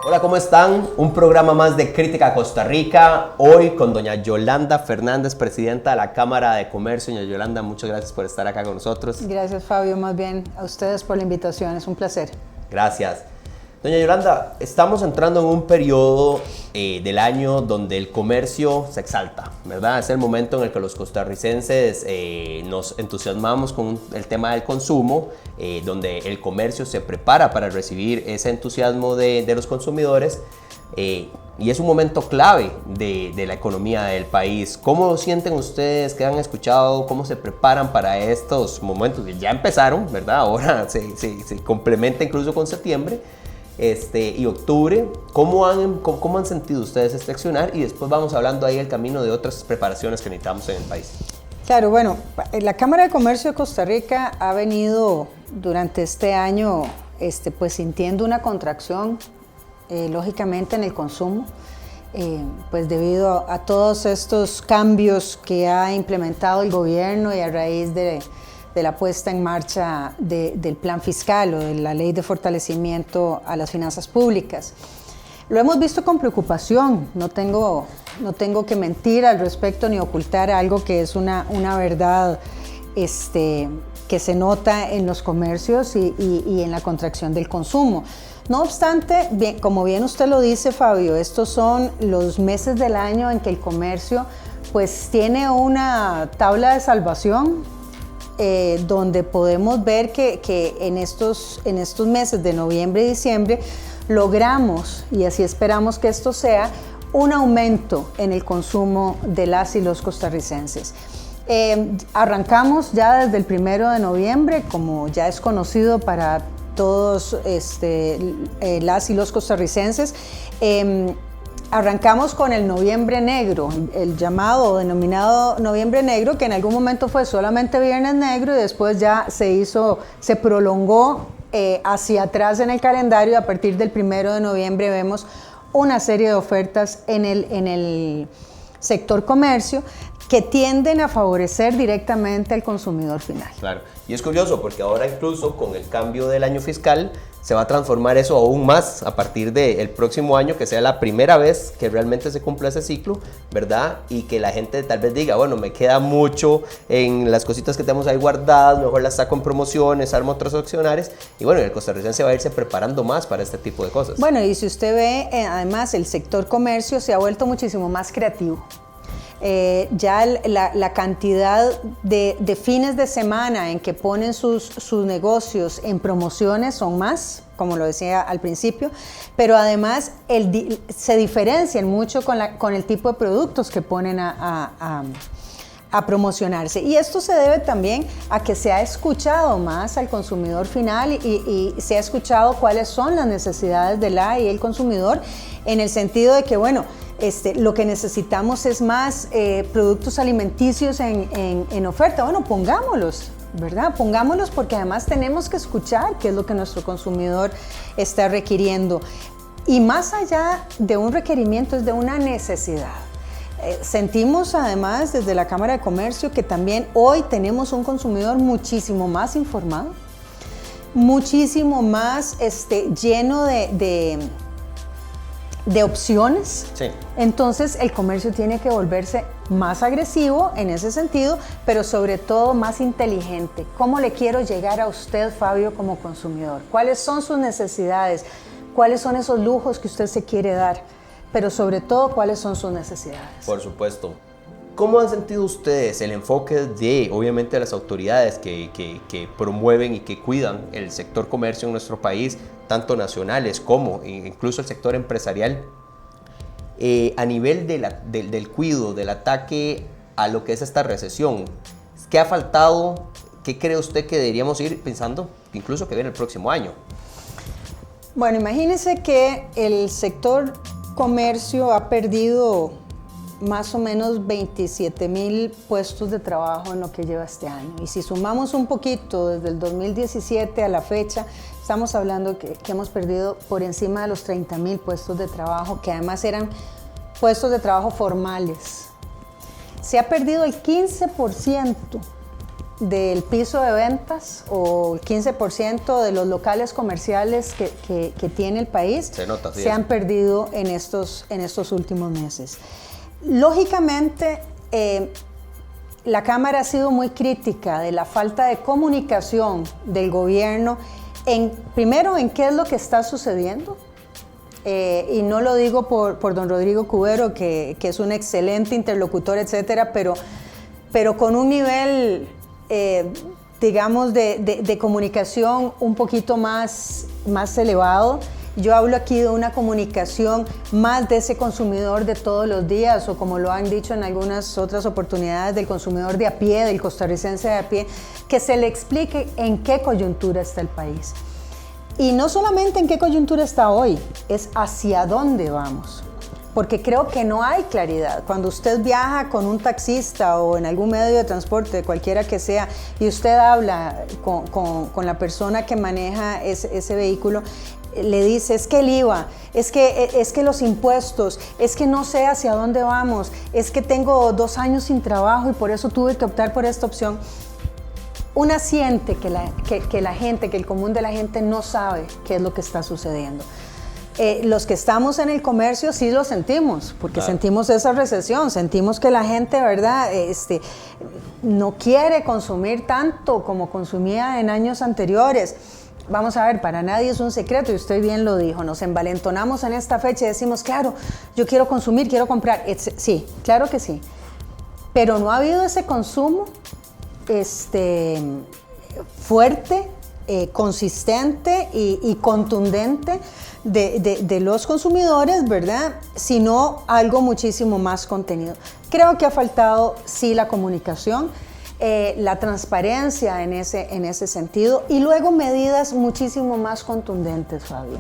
Hola, ¿cómo están? Un programa más de Crítica Costa Rica, hoy con doña Yolanda Fernández, presidenta de la Cámara de Comercio. Doña Yolanda, muchas gracias por estar acá con nosotros. Gracias, Fabio, más bien a ustedes por la invitación, es un placer. Gracias. Doña Yolanda, estamos entrando en un periodo del año donde el comercio se exalta, ¿verdad? Es el momento en el que los costarricenses nos entusiasmamos con el tema del consumo, donde el comercio se prepara para recibir ese entusiasmo de los consumidores y es un momento clave de la economía del país. ¿Cómo sienten ustedes? ¿Qué han escuchado? ¿Cómo se preparan para estos momentos que ya empezaron, ¿verdad? Ahora se complementa incluso con septiembre. Y octubre, ¿cómo han sentido ustedes este accionar? Y después vamos hablando ahí el camino de otras preparaciones que necesitamos en el país. Claro, bueno, la Cámara de Comercio de Costa Rica ha venido durante este año pues sintiendo una contracción, lógicamente, en el consumo, pues debido a todos estos cambios que ha implementado el gobierno y a raíz de la puesta en marcha del plan fiscal o de la ley de fortalecimiento a las finanzas públicas. Lo hemos visto con preocupación, no tengo que mentir al respecto ni ocultar algo que es una verdad que se nota en los comercios y en la contracción del consumo. No obstante, como bien usted lo dice, Fabio, estos son los meses del año en que el comercio pues tiene una tabla de salvación, donde podemos ver que en estos meses de noviembre y diciembre logramos, y así esperamos que esto sea, un aumento en el consumo de las y los costarricenses. Arrancamos ya desde el 1 de noviembre, como ya es conocido para todos las y los costarricenses. Arrancamos con el Noviembre Negro, el llamado o denominado Noviembre Negro, que en algún momento fue solamente Viernes Negro y después ya se prolongó hacia atrás en el calendario. A partir del 1 de noviembre vemos una serie de ofertas en el sector comercio que tienden a favorecer directamente al consumidor final. Claro, y es curioso porque ahora incluso con el cambio del año fiscal se va a transformar eso aún más a partir del próximo año, que sea la primera vez que realmente se cumpla ese ciclo, ¿verdad? Y que la gente tal vez diga, bueno, me queda mucho en las cositas que tenemos ahí guardadas, mejor las saco en promociones, armo otros accionarios, y bueno, el costarricense va a irse preparando más para este tipo de cosas. Bueno, y si usted ve, además el sector comercio se ha vuelto muchísimo más creativo. Ya la cantidad de fines de semana en que ponen sus negocios en promociones son más, como lo decía al principio, pero además se diferencian mucho con el tipo de productos que ponen a promocionarse. Y esto se debe también a que se ha escuchado más al consumidor final y se ha escuchado cuáles son las necesidades de la y el consumidor, en el sentido de que, bueno, lo que necesitamos es más productos alimenticios en oferta. Bueno, pongámoslos, ¿verdad? Pongámoslos porque además tenemos que escuchar qué es lo que nuestro consumidor está requiriendo. Y más allá de un requerimiento, es de una necesidad. Sentimos además desde la Cámara de Comercio que también hoy tenemos un consumidor muchísimo más informado, muchísimo más lleno de opciones. Sí. Entonces el comercio tiene que volverse más agresivo en ese sentido, pero sobre todo más inteligente. ¿Cómo le quiero llegar a usted, Fabio, como consumidor? ¿Cuáles son sus necesidades? ¿Cuáles son esos lujos que usted se quiere dar? Pero sobre todo, ¿cuáles son sus necesidades? Por supuesto. ¿Cómo han sentido ustedes el enfoque de, obviamente, las autoridades que promueven y que cuidan el sector comercio en nuestro país, tanto nacionales como incluso el sector empresarial, a nivel del cuidado, del ataque a lo que es esta recesión? ¿Qué ha faltado? ¿Qué cree usted que deberíamos ir pensando, incluso que viene el próximo año? Bueno, imagínese que el sector comercio ha perdido más o menos 27,000 puestos de trabajo en lo que lleva este año. Y si sumamos un poquito desde el 2017 a la fecha, estamos hablando que hemos perdido por encima de los 30,000 puestos de trabajo, que además eran puestos de trabajo formales. Se ha perdido el 15% del piso de ventas o el 15% de los locales comerciales que tiene el país se han perdido en estos últimos meses. Lógicamente, la Cámara ha sido muy crítica de la falta de comunicación del gobierno primero en qué es lo que está sucediendo. Y no lo digo por don Rodrigo Cubero, que es un excelente interlocutor, etcétera, pero con un nivel, digamos, de comunicación un poquito más elevado. Yo hablo aquí de una comunicación más de ese consumidor de todos los días, o como lo han dicho en algunas otras oportunidades, del consumidor de a pie, del costarricense de a pie, que se le explique en qué coyuntura está el país. Y no solamente en qué coyuntura está hoy, es hacia dónde vamos. Porque creo que no hay claridad. Cuando usted viaja con un taxista o en algún medio de transporte, cualquiera que sea, y usted habla con la persona que maneja ese vehículo, le dice, es que el IVA, es que los impuestos, es que no sé hacia dónde vamos, es que tengo 2 años sin trabajo y por eso tuve que optar por esta opción. Una siente que la gente, que el común de la gente no sabe qué es lo que está sucediendo. Los que estamos en el comercio sí lo sentimos, porque sentimos esa recesión, sentimos que la gente, ¿verdad?, no quiere consumir tanto como consumía en años anteriores. Vamos a ver, para nadie es un secreto, y usted bien lo dijo, nos envalentonamos en esta fecha y decimos, claro, yo quiero consumir, quiero comprar. Sí, claro que sí, pero no ha habido ese consumo fuerte, consistente y contundente de los consumidores, ¿verdad?, sino algo muchísimo más contenido. Creo que ha faltado, sí, la comunicación, la transparencia en ese sentido, y luego medidas muchísimo más contundentes, Fabio.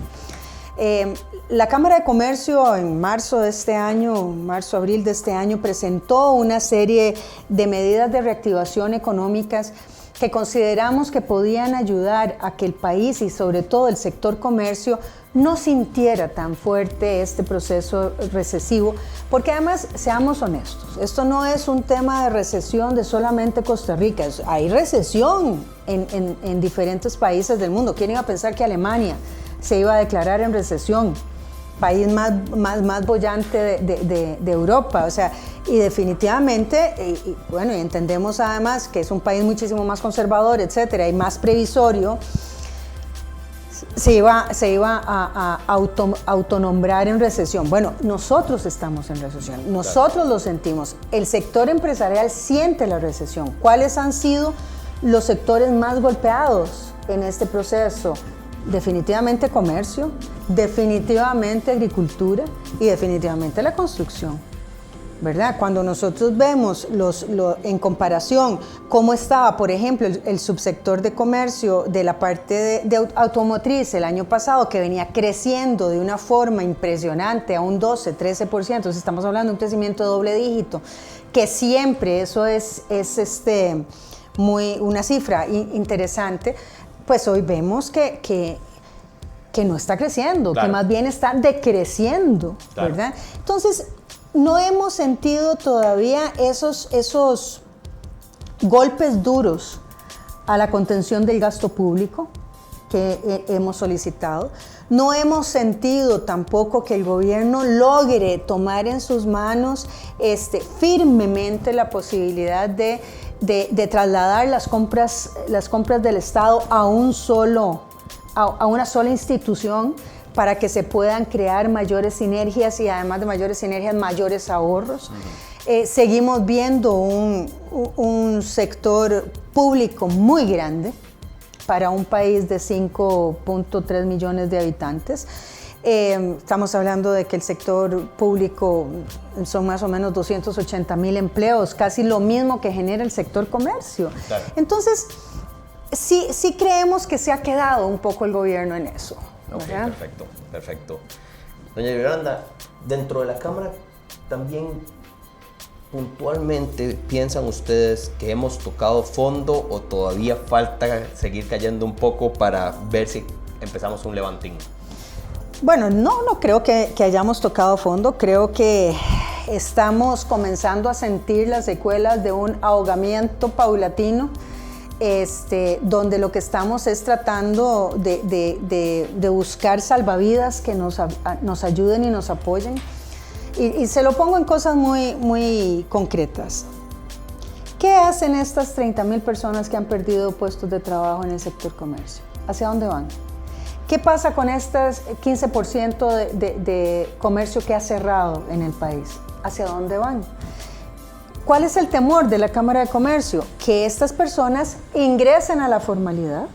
La Cámara de Comercio en marzo-abril de este año presentó una serie de medidas de reactivación económicas que consideramos que podían ayudar a que el país y sobre todo el sector comercio no sintiera tan fuerte este proceso recesivo, porque además, seamos honestos, esto no es un tema de recesión de solamente Costa Rica, hay recesión en diferentes países del mundo. ¿Quién iba a pensar que Alemania se iba a declarar en recesión? País más boyante de Europa, o sea, y definitivamente, y entendemos además que es un país muchísimo más conservador, etcétera, y más previsorio, se iba a autonombrar en recesión. Bueno, nosotros estamos en recesión, nosotros lo sentimos, el sector empresarial siente la recesión. ¿Cuáles han sido los sectores más golpeados en este proceso? Definitivamente comercio, definitivamente agricultura y definitivamente la construcción, ¿verdad? Cuando nosotros vemos en comparación cómo estaba, por ejemplo, el subsector de comercio de la parte de automotriz el año pasado, que venía creciendo de una forma impresionante a un 12, 13%, entonces estamos hablando de un crecimiento de doble dígito, que siempre eso es una cifra interesante. Pues hoy vemos que no está creciendo, que más bien está decreciendo, ¿verdad? Entonces, no hemos sentido todavía esos golpes duros a la contención del gasto público que hemos solicitado. No hemos sentido tampoco que el gobierno logre tomar en sus manos firmemente la posibilidad de trasladar las compras del Estado a una sola institución, para que se puedan crear mayores sinergias y además de mayores sinergias, mayores ahorros. Seguimos viendo un sector público muy grande para un país de 5.3 millones de habitantes. Estamos hablando de que el sector público son más o menos 280,000 empleos, casi lo mismo que genera el sector comercio. Claro. Entonces, sí creemos que se ha quedado un poco el gobierno en eso. Ok, perfecto. Doña Yolanda, dentro de la Cámara también puntualmente piensan ustedes que hemos tocado fondo o todavía falta seguir cayendo un poco para ver si empezamos un levantín. Bueno, no creo que hayamos tocado fondo, creo que estamos comenzando a sentir las secuelas de un ahogamiento paulatino donde lo que estamos es tratando de buscar salvavidas que nos ayuden y nos apoyen. Y se lo pongo en cosas muy, muy concretas. ¿Qué hacen estas 30,000 personas que han perdido puestos de trabajo en el sector comercio? ¿Hacia dónde van? ¿Qué pasa con estas 15% de comercio que ha cerrado en el país? ¿Hacia dónde van? ¿Cuál es el temor de la Cámara de Comercio? Que estas personas ingresen a la formalidad,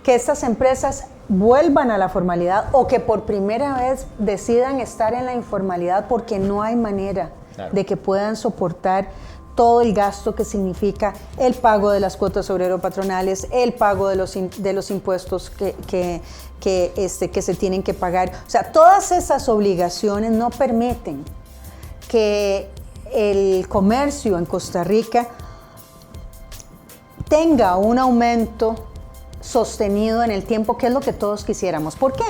que estas empresas vuelvan a la formalidad o que por primera vez decidan estar en la informalidad porque no hay manera de que puedan soportar todo el gasto que significa el pago de las cuotas obrero-patronales, el pago de los impuestos que se tienen que pagar. O sea, todas esas obligaciones no permiten que el comercio en Costa Rica tenga un aumento sostenido en el tiempo, que es lo que todos quisiéramos. ¿Por qué?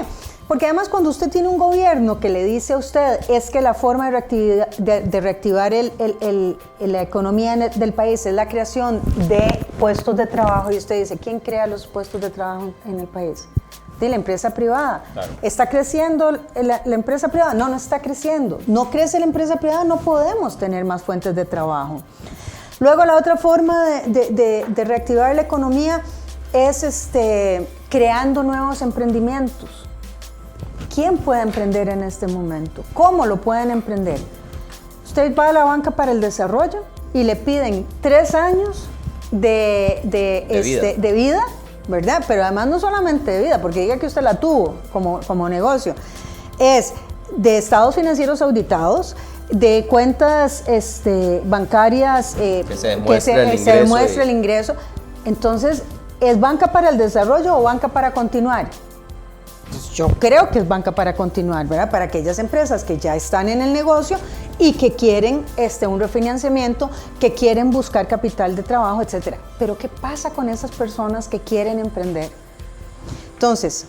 Porque además cuando usted tiene un gobierno que le dice a usted es que la forma de reactivar la economía del país es la creación de puestos de trabajo, y usted dice, ¿quién crea los puestos de trabajo en el país? De la empresa privada. Claro. ¿Está creciendo la empresa privada? No, no está creciendo. No crece la empresa privada, no podemos tener más fuentes de trabajo. Luego la otra forma de reactivar la economía es creando nuevos emprendimientos. ¿Quién puede emprender en este momento? ¿Cómo lo pueden emprender? Usted va a la banca para el desarrollo y le piden 3 años de vida, ¿verdad? Pero además no solamente de vida, porque diga que usted la tuvo como negocio. Es de estados financieros auditados, de cuentas bancarias que se demuestre el ingreso. Entonces, ¿es banca para el desarrollo o banca para continuar? Pues yo creo que es banca para continuar, ¿verdad? Para aquellas empresas que ya están en el negocio y que quieren un refinanciamiento, que quieren buscar capital de trabajo, etc. Pero ¿qué pasa con esas personas que quieren emprender? Entonces,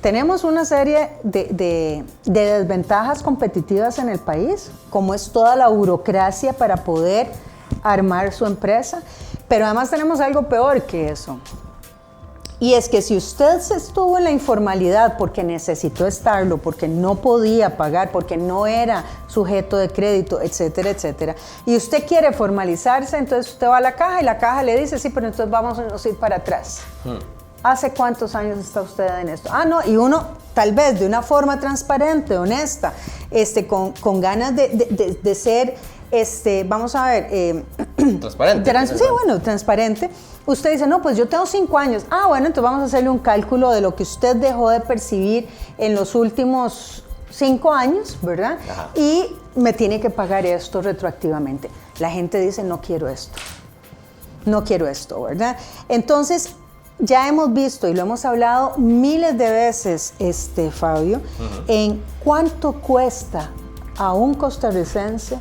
tenemos una serie de desventajas competitivas en el país, como es toda la burocracia para poder armar su empresa, pero además tenemos algo peor que eso. Y es que si usted estuvo en la informalidad porque necesitó estarlo, porque no podía pagar, porque no era sujeto de crédito, etcétera, etcétera, y usted quiere formalizarse, entonces usted va a la caja y la caja le dice, sí, pero entonces vamos a ir para atrás. ¿Hace cuántos años está usted en esto? Ah, no, y uno tal vez de una forma transparente, honesta, con ganas de ser, vamos a ver... transparente. Sí, bueno, transparente. Usted dice, no, pues yo tengo 5 años. Ah, bueno, entonces vamos a hacerle un cálculo de lo que usted dejó de percibir en los últimos 5 años, ¿verdad? Ajá. Y me tiene que pagar esto retroactivamente. La gente dice, no quiero esto. No quiero esto, ¿verdad? Entonces, ya hemos visto y lo hemos hablado miles de veces, Fabio, en cuánto cuesta a un costarricense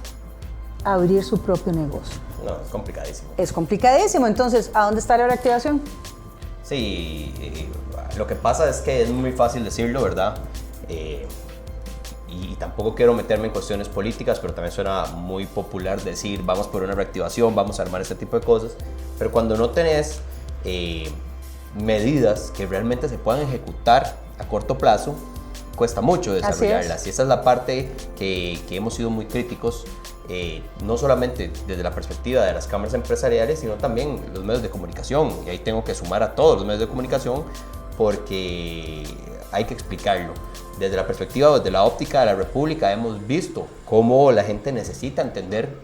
abrir su propio negocio. No, es complicadísimo. Es complicadísimo. Entonces, ¿a dónde está la reactivación? Sí, lo que pasa es que es muy fácil decirlo, ¿verdad? Y tampoco quiero meterme en cuestiones políticas, pero también suena muy popular decir vamos por una reactivación, vamos a armar este tipo de cosas. Pero cuando no tenés medidas que realmente se puedan ejecutar a corto plazo, cuesta mucho desarrollarlas. Y esa es la parte que hemos sido muy críticos. No solamente desde la perspectiva de las cámaras empresariales, sino también los medios de comunicación. Y ahí tengo que sumar a todos los medios de comunicación porque hay que explicarlo. Desde la perspectiva, desde la óptica de la República, hemos visto cómo la gente necesita entender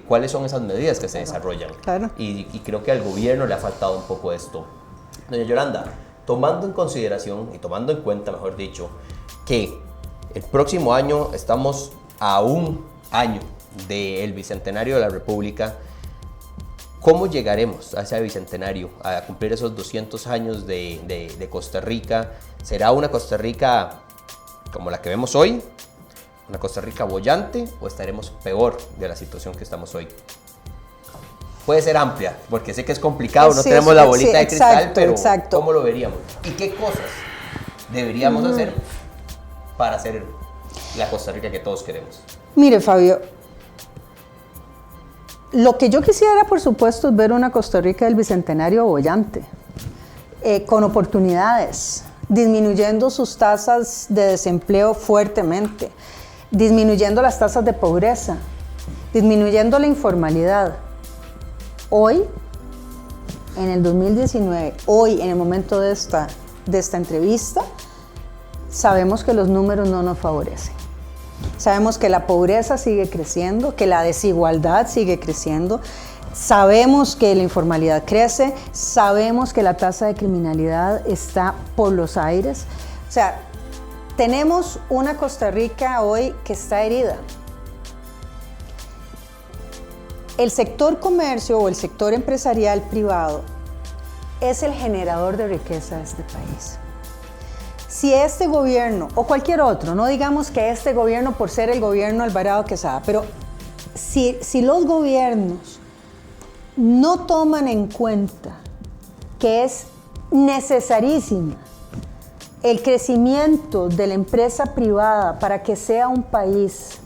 cuáles son esas medidas que se desarrollan. Claro. Y creo que al gobierno le ha faltado un poco esto. Doña Yolanda, tomando en consideración y tomando en cuenta, mejor dicho, que el próximo año estamos a un año del Bicentenario de la República, ¿cómo llegaremos a ese Bicentenario, a cumplir esos 200 años de Costa Rica? ¿Será una Costa Rica como la que vemos hoy? ¿Una Costa Rica boyante o estaremos peor de la situación que estamos hoy? Puede ser amplia, porque sé que es complicado, no tenemos la bolita de cristal, pero exacto. ¿Cómo lo veríamos? ¿Y qué cosas deberíamos hacer para ser la Costa Rica que todos queremos? Mire, Fabio, Lo que yo quisiera, por supuesto, es ver una Costa Rica del Bicentenario bollante, con oportunidades, disminuyendo sus tasas de desempleo fuertemente, disminuyendo las tasas de pobreza, disminuyendo la informalidad. Hoy, en el 2019, hoy, en el momento de esta entrevista, sabemos que los números no nos favorecen. Sabemos que la pobreza sigue creciendo, que la desigualdad sigue creciendo. Sabemos que la informalidad crece, sabemos que la tasa de criminalidad está por los aires. O sea, tenemos una Costa Rica hoy que está herida. El sector comercio o el sector empresarial privado es el generador de riqueza de este país. Si este gobierno o cualquier otro, no digamos que este gobierno por ser el gobierno Alvarado Quesada, pero si los gobiernos no toman en cuenta que es necesarísimo el crecimiento de la empresa privada para que sea un país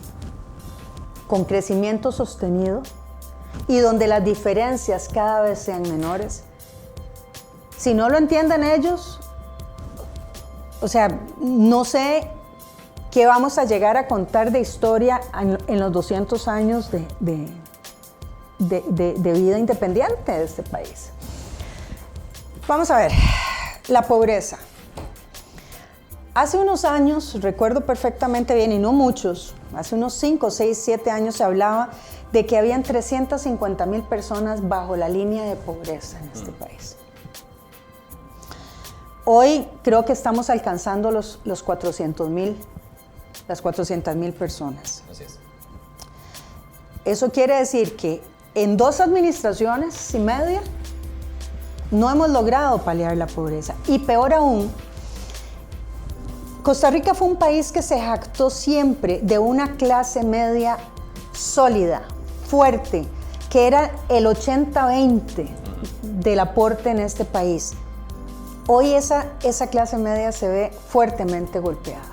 con crecimiento sostenido y donde las diferencias cada vez sean menores, si no lo entienden ellos, o sea, no sé qué vamos a llegar a contar de historia en los 200 años de vida independiente de este país. Vamos a ver, la pobreza. Hace unos años, recuerdo perfectamente bien, y no muchos, hace unos 5, 6, 7 años se hablaba de que habían 350,000 personas bajo la línea de pobreza en este país. Hoy creo que estamos alcanzando los 400,000, las 400,000 personas. Así es. Eso quiere decir que en 2 administraciones y media no hemos logrado paliar la pobreza. Y peor aún, Costa Rica fue un país que se jactó siempre de una clase media sólida, fuerte, que era el 80-20 del aporte en este país. Hoy esa clase media se ve fuertemente golpeada.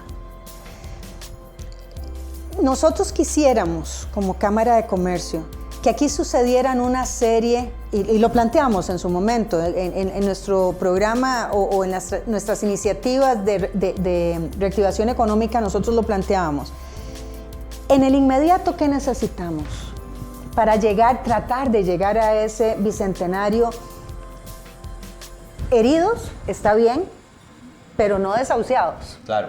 Nosotros quisiéramos, como Cámara de Comercio, que aquí sucedieran una serie, y lo planteamos en su momento, en nuestro programa o en nuestras iniciativas de reactivación económica, nosotros lo planteábamos. En el inmediato, ¿qué necesitamos para tratar de llegar a ese bicentenario? Heridos, está bien, pero no desahuciados. Claro.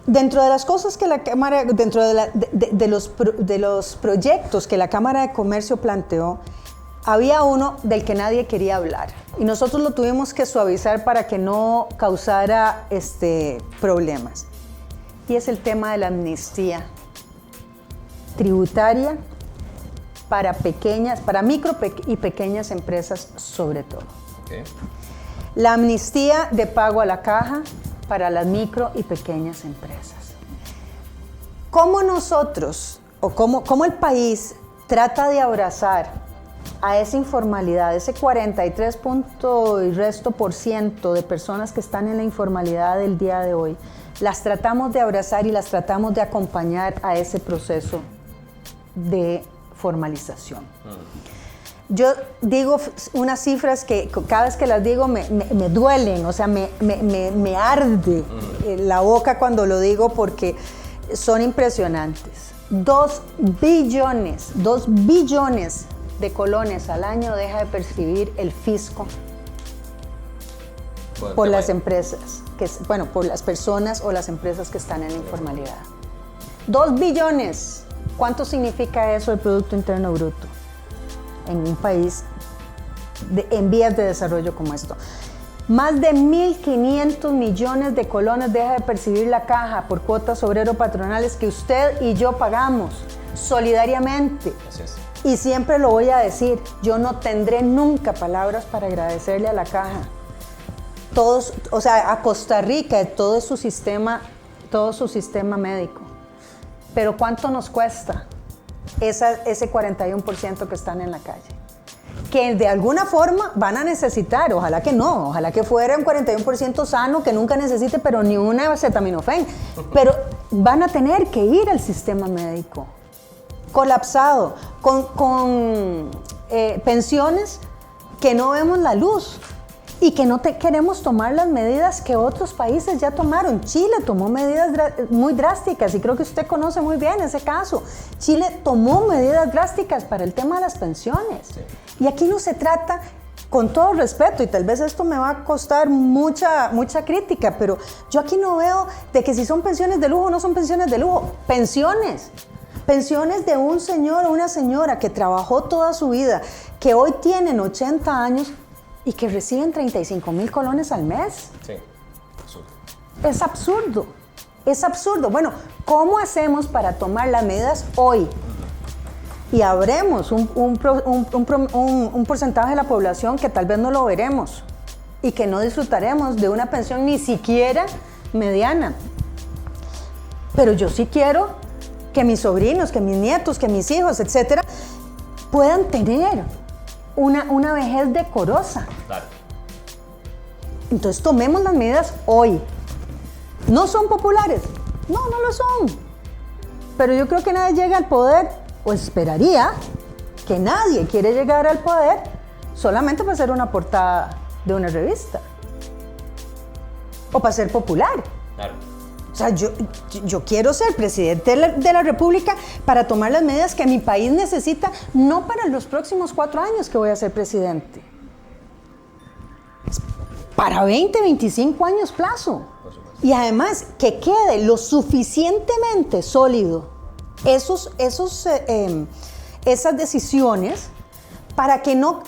Dentro de las cosas que la Cámara, dentro de los proyectos que la Cámara de Comercio planteó, había uno del que nadie quería hablar. Y nosotros lo tuvimos que suavizar para que no causara problemas. Y es el tema de la amnistía tributaria para micro y pequeñas empresas sobre todo. Okay. La amnistía de pago a la caja para las micro y pequeñas empresas. ¿Cómo nosotros, o cómo el país trata de abrazar a esa informalidad, ese 43 punto y resto por ciento de personas que están en la informalidad del día de hoy? Las tratamos de abrazar y las tratamos de acompañar a ese proceso de formalización. Yo digo unas cifras que cada vez que las digo me duelen, o sea, me arde la boca cuando lo digo porque son impresionantes. 2 billones de colones al año deja de percibir el fisco por las empresas, por las personas o las empresas que están en la informalidad. 2 billones. ¿Cuánto significa eso el Producto Interno Bruto en un país en vías de desarrollo como esto? Más de 1.500 millones de colones deja de percibir la caja por cuotas obrero-patronales que usted y yo pagamos solidariamente. Así es. Y siempre lo voy a decir, yo no tendré nunca palabras para agradecerle a la caja. A Costa Rica, todo su sistema médico. Pero ¿cuánto nos cuesta ese 41% que están en la calle? Que de alguna forma van a necesitar, ojalá que no, ojalá que fuera un 41% sano, que nunca necesite, pero ni una acetaminofén. Pero van a tener que ir al sistema médico. colapsado, con pensiones que no vemos la luz y que no queremos tomar las medidas que otros países ya tomaron. Chile tomó medidas muy drásticas y creo que usted conoce muy bien ese caso. Chile tomó medidas drásticas para el tema de las pensiones. Sí. Y aquí no se trata, con todo respeto, y tal vez esto me va a costar mucha crítica, pero yo aquí no veo de que si son pensiones de lujo o no son pensiones de lujo. Pensiones de un señor o una señora que trabajó toda su vida, que hoy tienen 80 años y que reciben 35,000 colones al mes. Sí, absurdo. Es absurdo, es absurdo. Bueno, ¿cómo hacemos para tomar las medidas hoy? Y habremos un porcentaje de la población que tal vez no lo veremos y que no disfrutaremos de una pensión ni siquiera mediana. Pero yo sí quiero que mis sobrinos, que mis nietos, que mis hijos, etcétera, puedan tener una vejez decorosa. Claro. Entonces tomemos las medidas hoy. ¿No son populares? No, no lo son. Pero yo creo que nadie llega al poder, o esperaría que nadie quiere llegar al poder solamente para hacer una portada de una revista. O para ser popular. Claro. O sea, yo quiero ser presidente de la República para tomar las medidas que mi país necesita, no para los próximos 4 años que voy a ser presidente. Para 20, 25 años plazo. Y además, que quede lo suficientemente sólido esas decisiones para que no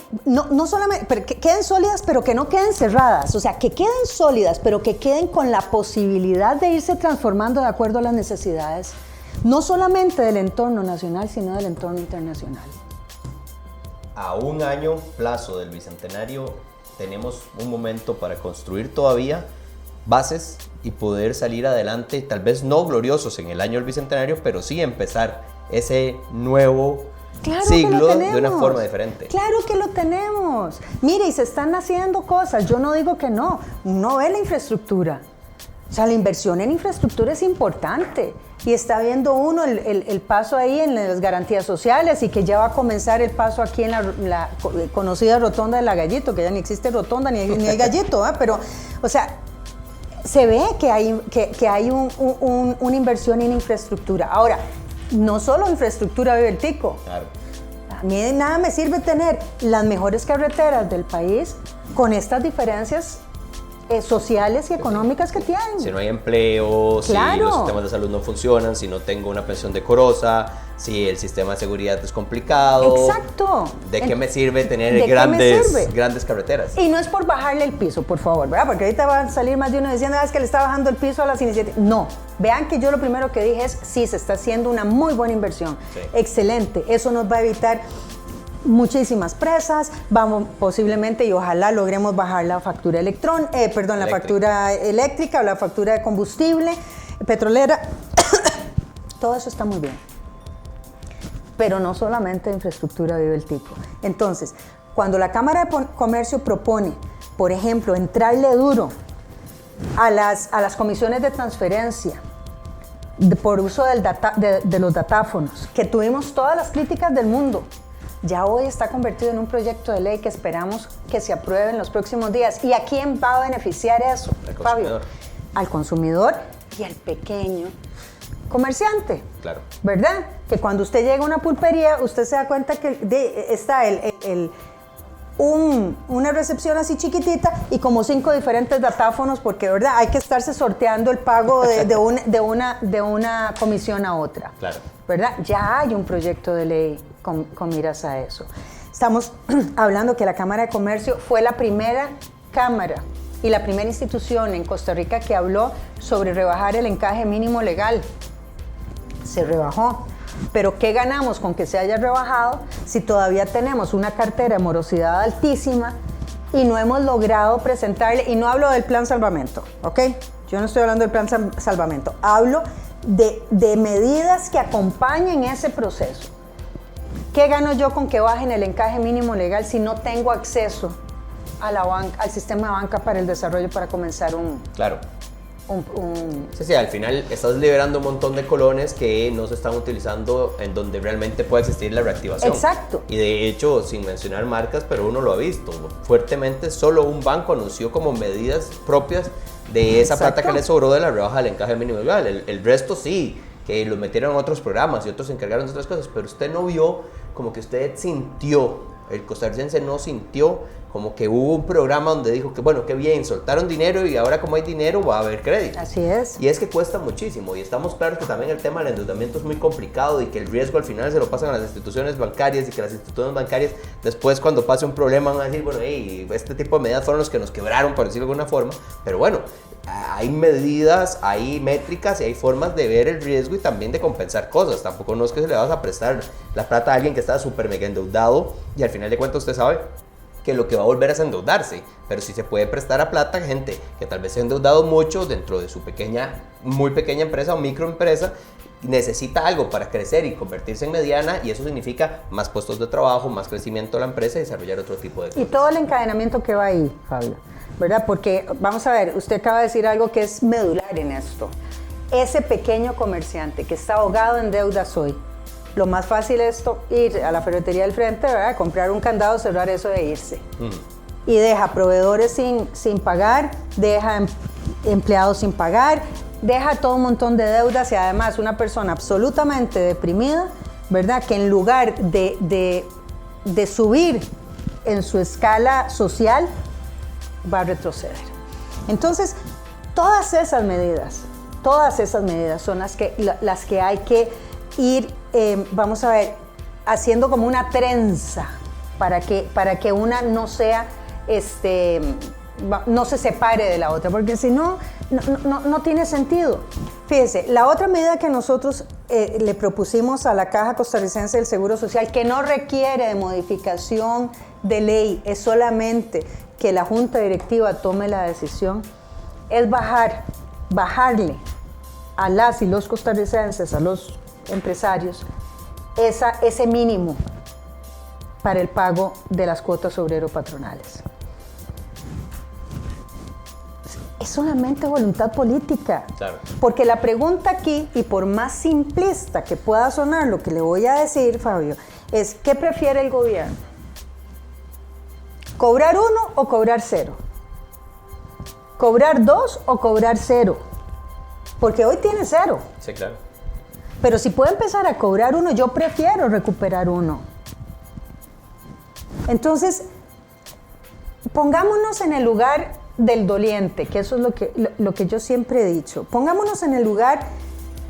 solamente pero que queden sólidas, pero que no queden cerradas. O sea, que queden sólidas, pero que queden con la posibilidad de irse transformando de acuerdo a las necesidades, no solamente del entorno nacional, sino del entorno internacional. A un año plazo del Bicentenario tenemos un momento para construir todavía bases y poder salir adelante, tal vez no gloriosos en el año del Bicentenario, pero sí empezar ese nuevo siglo de una forma diferente. Claro que lo tenemos. Mire, y se están haciendo cosas. Yo no digo que no. Uno ve la infraestructura. O sea, la inversión en infraestructura es importante. Y está viendo uno el paso ahí en las garantías sociales y que ya va a comenzar el paso aquí en la conocida rotonda de la Gallito, que ya ni existe rotonda ni hay Gallito, ¿eh? Pero, o sea, se ve que hay una inversión en infraestructura. Ahora, no solo infraestructura vive el tico. Claro. A mí de nada me sirve tener las mejores carreteras del país con estas diferencias sociales y económicas que tienen. Si no hay empleo, claro, si los sistemas de salud no funcionan, si no tengo una pensión decorosa, si el sistema de seguridad es complicado. Exacto. ¿De qué me sirve tener grandes carreteras? Y no es por bajarle el piso, por favor, ¿verdad? Porque ahorita va a salir más de uno diciendo, es que le está bajando el piso a las iniciativas. No. Vean que yo lo primero que dije es, sí, se está haciendo una muy buena inversión. Sí. Excelente. Eso nos va a evitar muchísimas presas, vamos posiblemente y ojalá logremos bajar la factura factura eléctrica o la factura de combustible, petrolera. Todo eso está muy bien. Pero no solamente infraestructura vive el tico. Entonces, cuando la Cámara de Comercio propone, por ejemplo, entrarle duro a las comisiones de transferencia por uso de los datáfonos, que tuvimos todas las críticas del mundo, ya hoy está convertido en un proyecto de ley que esperamos que se apruebe en los próximos días. ¿Y a quién va a beneficiar eso, Fabio? Al consumidor y al pequeño comerciante. Claro. ¿Verdad? Que cuando usted llega a una pulpería, usted se da cuenta que está una recepción así chiquitita y como 5 diferentes datáfonos, porque ¿verdad? Hay que estarse sorteando el pago de una comisión a otra. Claro. ¿Verdad? Ya hay un proyecto de ley con miras a eso. Estamos hablando que la Cámara de Comercio fue la primera cámara y la primera institución en Costa Rica que habló sobre rebajar el encaje mínimo legal. Se rebajó. Pero ¿qué ganamos con que se haya rebajado si todavía tenemos una cartera de morosidad altísima y no hemos logrado presentarle? Y no hablo del plan salvamento, ¿ok? Yo no estoy hablando del plan salvamento. Hablo de medidas que acompañen ese proceso. ¿Qué gano yo con que bajen el encaje mínimo legal si no tengo acceso a la banca, al sistema de banca para el desarrollo para comenzar Sí, al final estás liberando un montón de colones que no se están utilizando en donde realmente puede existir la reactivación. Exacto. Y de hecho, sin mencionar marcas, pero uno lo ha visto fuertemente, solo un banco anunció como medidas propias de esa plata que le sobró de la rebaja del encaje mínimo legal. El resto sí, que lo metieron en otros programas y otros se encargaron de otras cosas, pero usted no vio como que usted sintió, el costarricense no sintió como que hubo un programa donde dijo que bueno, qué bien, soltaron dinero y ahora como hay dinero va a haber crédito. Así es. Y es que cuesta muchísimo y estamos claros que también el tema del endeudamiento es muy complicado y que el riesgo al final se lo pasan a las instituciones bancarias y que las instituciones bancarias después cuando pase un problema van a decir, bueno, hey, este tipo de medidas fueron los que nos quebraron, por decirlo de alguna forma, pero bueno, hay medidas, hay métricas y hay formas de ver el riesgo y también de compensar cosas. Tampoco no es que se le vas a prestar la plata a alguien que está súper mega endeudado y al final de cuentas usted sabe que lo que va a volver es a endeudarse, pero sí se puede prestar a plata a gente que tal vez se ha endeudado mucho dentro de su muy pequeña empresa o microempresa, necesita algo para crecer y convertirse en mediana y eso significa más puestos de trabajo, más crecimiento de la empresa y desarrollar otro tipo de cosas. Y todo el encadenamiento que va ahí, Fabio, ¿verdad? Porque vamos a ver, usted acaba de decir algo que es medular en esto. Ese pequeño comerciante que está ahogado en deudas hoy, lo más fácil es ir a la ferretería del frente, ¿verdad? Comprar un candado, cerrar eso e irse. Y deja proveedores sin pagar, deja empleados sin pagar, deja todo un montón de deudas y además una persona absolutamente deprimida, ¿verdad? Que en lugar de subir en su escala social, va a retroceder. Entonces, todas esas medidas son las que hay que ir, vamos a ver, haciendo como una trenza para que una no sea, no se separe de la otra, porque si no, no tiene sentido. Fíjese, la otra medida que nosotros le propusimos a la Caja Costarricense del Seguro Social, que no requiere de modificación de ley, es solamente que la Junta Directiva tome la decisión, es bajarle a las y los costarricenses, a los empresarios, ese mínimo para el pago de las cuotas obrero-patronales. Es solamente voluntad política. Claro. Porque la pregunta aquí, y por más simplista que pueda sonar lo que le voy a decir, Fabio, es ¿qué prefiere el gobierno? ¿Cobrar 1 o cobrar 0? ¿Cobrar 2 o cobrar 0? Porque hoy tiene 0. Sí, claro. Pero si puede empezar a cobrar 1, yo prefiero recuperar 1. Entonces, pongámonos en el lugar del doliente, que eso es lo que yo siempre he dicho. Pongámonos en el lugar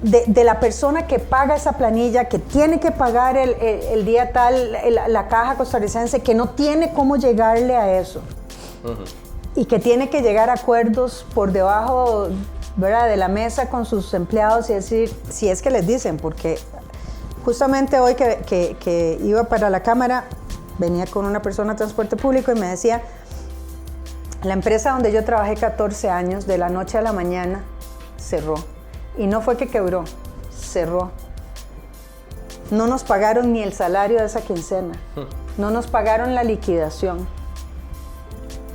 de la persona que paga esa planilla, que tiene que pagar el día tal, la Caja Costarricense, que no tiene cómo llegarle a eso. Y que tiene que llegar a acuerdos por debajo, ¿verdad?, de la mesa con sus empleados y decir, si es que les dicen, porque justamente hoy que iba para la Cámara, venía con una persona de transporte público y me decía, la empresa donde yo trabajé 14 años, de la noche a la mañana, cerró. Y no fue que quebró, cerró. No nos pagaron ni el salario de esa quincena. No nos pagaron la liquidación.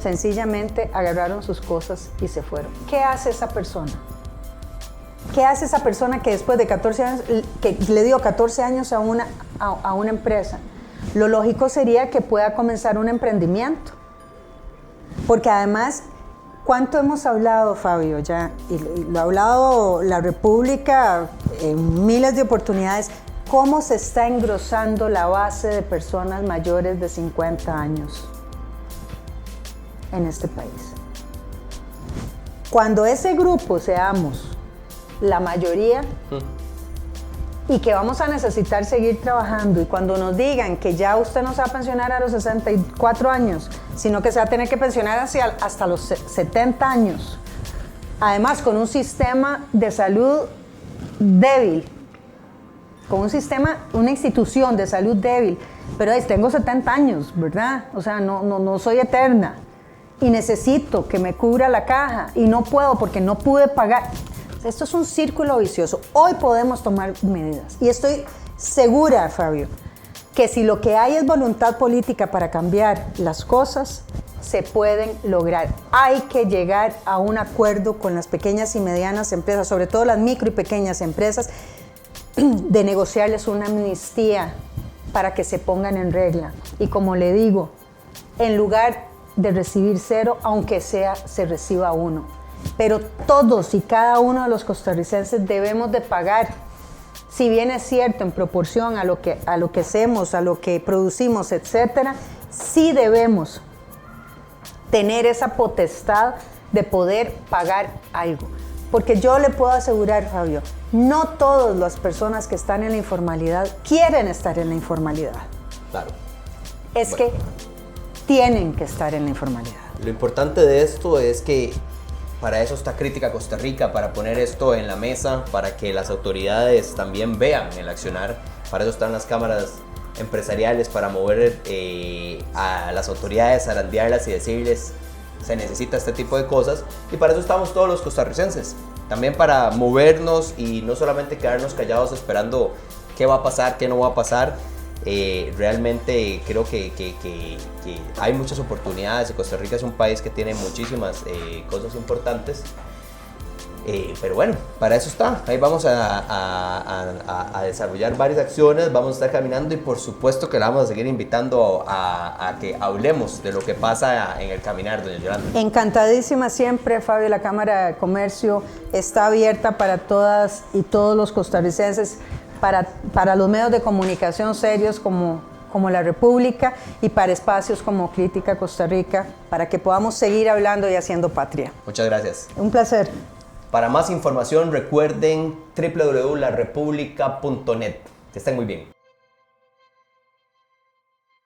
Sencillamente agarraron sus cosas y se fueron. ¿Qué hace esa persona? ¿Qué hace esa persona que después de 14 años, que le dio 14 años a una empresa? Lo lógico sería que pueda comenzar un emprendimiento. Porque además, ¿cuánto hemos hablado, Fabio, ya? Y lo ha hablado la República en miles de oportunidades, cómo se está engrosando la base de personas mayores de 50 años en este país. Cuando ese grupo seamos la mayoría y que vamos a necesitar seguir trabajando, y cuando nos digan que ya usted no se va a pensionar a los 64 años, sino que se va a tener que pensionar hasta los 70 años, además con un sistema de salud débil, con una institución de salud débil, pero tengo 70 años, ¿verdad? O sea, no soy eterna y necesito que me cubra la caja y no puedo porque no pude pagar. Esto es un círculo vicioso. Hoy podemos tomar medidas y estoy segura, Fabio, que si lo que hay es voluntad política para cambiar las cosas, se pueden lograr. Hay que llegar a un acuerdo con las pequeñas y medianas empresas, sobre todo las micro y pequeñas empresas, de negociarles una amnistía para que se pongan en regla. Y como le digo, en lugar de recibir 0, aunque sea, se reciba 1. Pero todos y cada uno de los costarricenses debemos de pagar. Si bien es cierto, en proporción a lo que hacemos, a lo que producimos, etcétera, sí debemos tener esa potestad de poder pagar algo. Porque yo le puedo asegurar, Fabio, no todas las personas que están en la informalidad quieren estar en la informalidad. Claro. Es que tienen que estar en la informalidad. Lo importante de esto es que para eso está Crítica Costa Rica, para poner esto en la mesa, para que las autoridades también vean el accionar. Para eso están las cámaras empresariales, para mover a las autoridades, zarandearlas y decirles se necesita este tipo de cosas. Y para eso estamos todos los costarricenses, también para movernos y no solamente quedarnos callados esperando qué va a pasar, qué no va a pasar. Realmente creo que hay muchas oportunidades y Costa Rica es un país que tiene muchísimas cosas importantes. Pero bueno, para eso está. Ahí vamos a desarrollar varias acciones, vamos a estar caminando y por supuesto que la vamos a seguir invitando a que hablemos de lo que pasa en el caminar, doña Yolanda. Encantadísima siempre, Fabio. La Cámara de Comercio está abierta para todas y todos los costarricenses, para los medios de comunicación serios como La República y para espacios como Crítica Costa Rica, para que podamos seguir hablando y haciendo patria. Muchas gracias. Un placer. Para más información recuerden www.larepublica.net. Que estén muy bien.